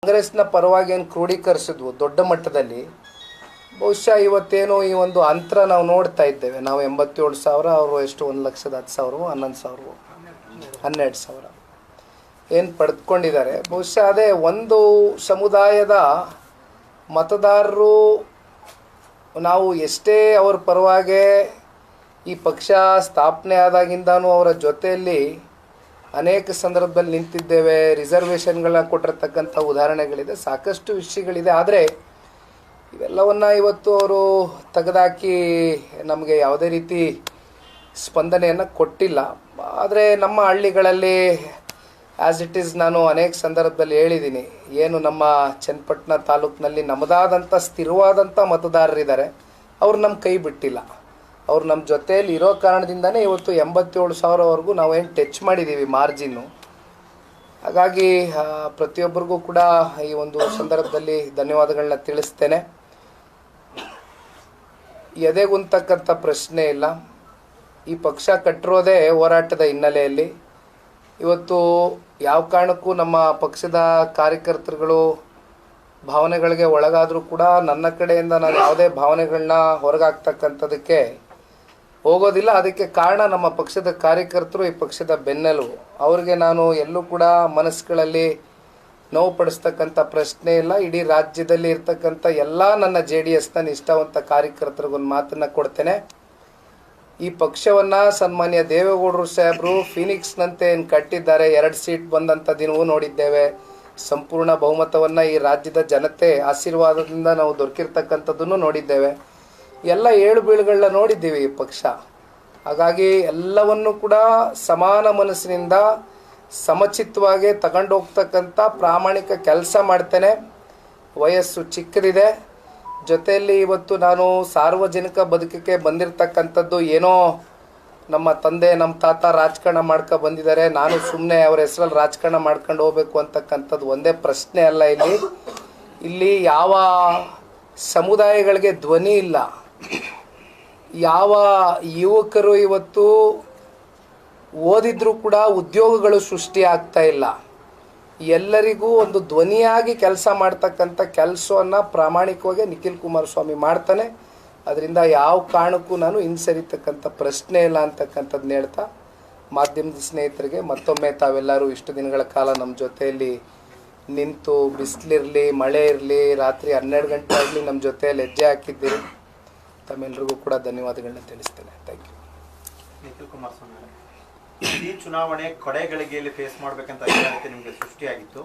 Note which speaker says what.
Speaker 1: ಕಾಂಗ್ರೆಸ್ನ ಪರವಾಗಿ ಏನು ಕ್ರೋಢೀಕರಿಸಿದ್ವು ದೊಡ್ಡ ಮಟ್ಟದಲ್ಲಿ. ಬಹುಶಃ ಇವತ್ತೇನು ಈ ಒಂದು ಅಂತರ ನಾವು ನೋಡ್ತಾ ಇದ್ದೇವೆ. ನಾವು 87,000, ಅವರು ಎಷ್ಟು 1,10,000, 11,000, 12,000 ಏನು ಪಡೆದುಕೊಂಡಿದ್ದಾರೆ. ಬಹುಶಃ ಅದೇ ಒಂದು ಸಮುದಾಯದ ಮತದಾರರು ನಾವು ಎಷ್ಟೇ ಅವ್ರ ಪರವಾಗಿ ಈ ಪಕ್ಷ ಸ್ಥಾಪನೆ ಆದಾಗಿಂದನೂ ಅವರ ಜೊತೆಯಲ್ಲಿ ಅನೇಕ ಸಂದರ್ಭದಲ್ಲಿ ನಿಂತಿದ್ದೇವೆ. ರಿಸರ್ವೇಷನ್ಗಳನ್ನ ಕೊಟ್ಟಿರ್ತಕ್ಕಂಥ ಉದಾಹರಣೆಗಳಿದೆ, ಸಾಕಷ್ಟು ವಿಷಯಗಳಿದೆ. ಆದರೆ ಇವೆಲ್ಲವನ್ನು ಇವತ್ತು ಅವರು ತೆಗೆದಾಕಿ ನಮಗೆ ಯಾವುದೇ ರೀತಿ ಸ್ಪಂದನೆಯನ್ನು ಕೊಟ್ಟಿಲ್ಲ. ಆದರೆ ನಮ್ಮ ಹಳ್ಳಿಗಳಲ್ಲಿ ಆ್ಯಸ್ ಇಟ್ ಈಸ್ ನಾನು ಅನೇಕ ಸಂದರ್ಭದಲ್ಲಿ ಹೇಳಿದ್ದೀನಿ, ಏನು ನಮ್ಮ ಚನ್ನಪಟ್ಟಣ ತಾಲೂಕಿನಲ್ಲಿ ನಮ್ಮದಾದಂಥ ಸ್ಥಿರವಾದಂಥ ಮತದಾರರಿದ್ದಾರೆ, ಅವ್ರು ನಮ್ಮ ಕೈ ಬಿಟ್ಟಿಲ್ಲ. ಅವ್ರು ನಮ್ಮ ಜೊತೆಯಲ್ಲಿ ಇರೋ ಕಾರಣದಿಂದನೇ ಇವತ್ತು 87,000ವರೆಗೂ ನಾವೇನು ಟಚ್ ಮಾಡಿದ್ದೀವಿ ಮಾರ್ಜಿನ್ನು. ಹಾಗಾಗಿ ಪ್ರತಿಯೊಬ್ಬರಿಗೂ ಕೂಡ ಈ ಒಂದು ಸಂದರ್ಭದಲ್ಲಿ ಧನ್ಯವಾದಗಳನ್ನ ತಿಳಿಸ್ತೇನೆ. ಎದೆಗುಂತಕ್ಕಂಥ ಪ್ರಶ್ನೆ ಇಲ್ಲ. ಈ ಪಕ್ಷ ಕಟ್ಟಿರೋದೇ ಹೋರಾಟದ ಹಿನ್ನೆಲೆಯಲ್ಲಿ. ಇವತ್ತು ಯಾವ ಕಾರಣಕ್ಕೂ ನಮ್ಮ ಪಕ್ಷದ ಕಾರ್ಯಕರ್ತರುಗಳು ಭಾವನೆಗಳಿಗೆ ಒಳಗಾದರೂ ಕೂಡ ನನ್ನ ಕಡೆಯಿಂದ ನಾನು ಯಾವುದೇ ಭಾವನೆಗಳನ್ನ ಹೊರಗಾಗ್ತಕ್ಕಂಥದ್ದಕ್ಕೆ ಹೋಗೋದಿಲ್ಲ. ಅದಕ್ಕೆ ಕಾರಣ ನಮ್ಮ ಪಕ್ಷದ ಕಾರ್ಯಕರ್ತರು, ಈ ಪಕ್ಷದ ಬೆನ್ನೆಲುಬು. ಅವ್ರಿಗೆ ನಾನು ಎಲ್ಲೂ ಕೂಡ ಮನಸ್ಸುಗಳಲ್ಲಿ ನೋವು ಪಡಿಸ್ತಕ್ಕಂಥ ಪ್ರಶ್ನೆ ಇಲ್ಲ. ಇಡೀ ರಾಜ್ಯದಲ್ಲಿ ಇರ್ತಕ್ಕಂಥ ಎಲ್ಲ ನನ್ನ JDSನ ನಿಷ್ಠಾವಂತ ಕಾರ್ಯಕರ್ತರಿಗೊಂದು ಮಾತನ್ನು ಕೊಡ್ತೇನೆ. ಈ ಪಕ್ಷವನ್ನು ಸನ್ಮಾನ್ಯ ದೇವೇಗೌಡರು ಸಾಹೇಬರು ಫಿನಿಕ್ಸ್ನಂತೆ ಏನು ಕಟ್ಟಿದ್ದಾರೆ. 2 ಸೀಟ್ ಬಂದಂಥ ದಿನವೂ ನೋಡಿದ್ದೇವೆ. ಸಂಪೂರ್ಣ ಬಹುಮತವನ್ನು ಈ ರಾಜ್ಯದ ಜನತೆ ಆಶೀರ್ವಾದದಿಂದ ನಾವು ದೊರಕಿರ್ತಕ್ಕಂಥದ್ದನ್ನು ನೋಡಿದ್ದೇವೆ. ಎಲ್ಲ ಏಳು ಬೀಳುಗಳನ್ನ ನೋಡಿದ್ದೀವಿ ಈ ಪಕ್ಷ. ಹಾಗಾಗಿ ಎಲ್ಲವನ್ನು ಕೂಡ ಸಮಾನ ಮನಸ್ಸಿನಿಂದ ಸಮಚಿತ್ತವಾಗಿ ತಗೊಂಡು ಹೋಗ್ತಕ್ಕಂಥ ಪ್ರಾಮಾಣಿಕ ಕೆಲಸ ಮಾಡ್ತೇನೆ. ವಯಸ್ಸು ಚಿಕ್ಕದಿದೆ, ಜೊತೆಯಲ್ಲಿ ಇವತ್ತು ನಾನು ಸಾರ್ವಜನಿಕ ಬದುಕಿಗೆ ಬಂದಿರತಕ್ಕಂಥದ್ದು. ಏನೋ ನಮ್ಮ ತಂದೆ ನಮ್ಮ ತಾತ ರಾಜಕಾರಣ ಮಾಡ್ಕೊಂಡು ಬಂದಿದ್ದಾರೆ, ನಾನು ಸುಮ್ಮನೆ ಅವರ ಹೆಸರಲ್ಲಿ ರಾಜಕಾರಣ ಮಾಡ್ಕೊಂಡು ಹೋಗ್ಬೇಕು ಅಂತಕ್ಕಂಥದ್ದು ಒಂದೇ ಪ್ರಶ್ನೆ ಅಲ್ಲ. ಇಲ್ಲಿ ಯಾವ ಸಮುದಾಯಗಳಿಗೆ ಧ್ವನಿ ಇಲ್ಲ, ಯಾವ ಯುವಕರು ಇವತ್ತು ಓದಿದ್ರೂ ಕೂಡ ಉದ್ಯೋಗಗಳು ಸೃಷ್ಟಿ ಆಗ್ತಾ ಇಲ್ಲ. ಎಲ್ಲರಿಗೂ ಒಂದು ಧ್ವನಿಯಾಗಿ ಕೆಲಸ ಮಾಡ್ತಕ್ಕಂಥ ಕೆಲಸವನ್ನು ಪ್ರಾಮಾಣಿಕವಾಗಿ ನಿಖಿಲ್ ಕುಮಾರಸ್ವಾಮಿ ಮಾಡ್ತಾನೆ. ಅದರಿಂದ ಯಾವ ಕಾರಣಕ್ಕೂ ನಾನು ಹಿಂಸರಿತಕ್ಕಂಥ ಪ್ರಶ್ನೆ ಇಲ್ಲ ಅಂತಕ್ಕಂಥದ್ದನ್ನ ಹೇಳ್ತಾ, ಮಾಧ್ಯಮದ ಸ್ನೇಹಿತರಿಗೆ ಮತ್ತೊಮ್ಮೆ ತಾವೆಲ್ಲರೂ ಇಷ್ಟು ದಿನಗಳ ಕಾಲ ನಮ್ಮ ಜೊತೆಯಲ್ಲಿ ನಿಂತು ಬಿಸಿಲಿರಲಿ ಮಳೆ ಇರಲಿ ರಾತ್ರಿ 12 ಗಂಟೆ ಆಗಲಿ ನಮ್ಮ ಜೊತೆಯಲ್ಲಿ ಹೆಜ್ಜೆ ಹಾಕಿದ್ದೀರಿ. ತಮ್ಮೆಲ್ಲರಿಗೂ ಕೂಡ ಧನ್ಯವಾದಗಳನ್ನ ತಿಳಿಸ್ತೇನೆ. Thank you.
Speaker 2: ನಿಖಿಲ್ ಕುಮಾರಸ್ವಾಮಿ, ಈ ಚುನಾವಣೆ ಕಡೆ ಗಳಿಗೆಯಲ್ಲಿ ಫೇಸ್ ಮಾಡಬೇಕಂತ ನಿಮಗೆ ಸೃಷ್ಟಿಯಾಗಿತ್ತು.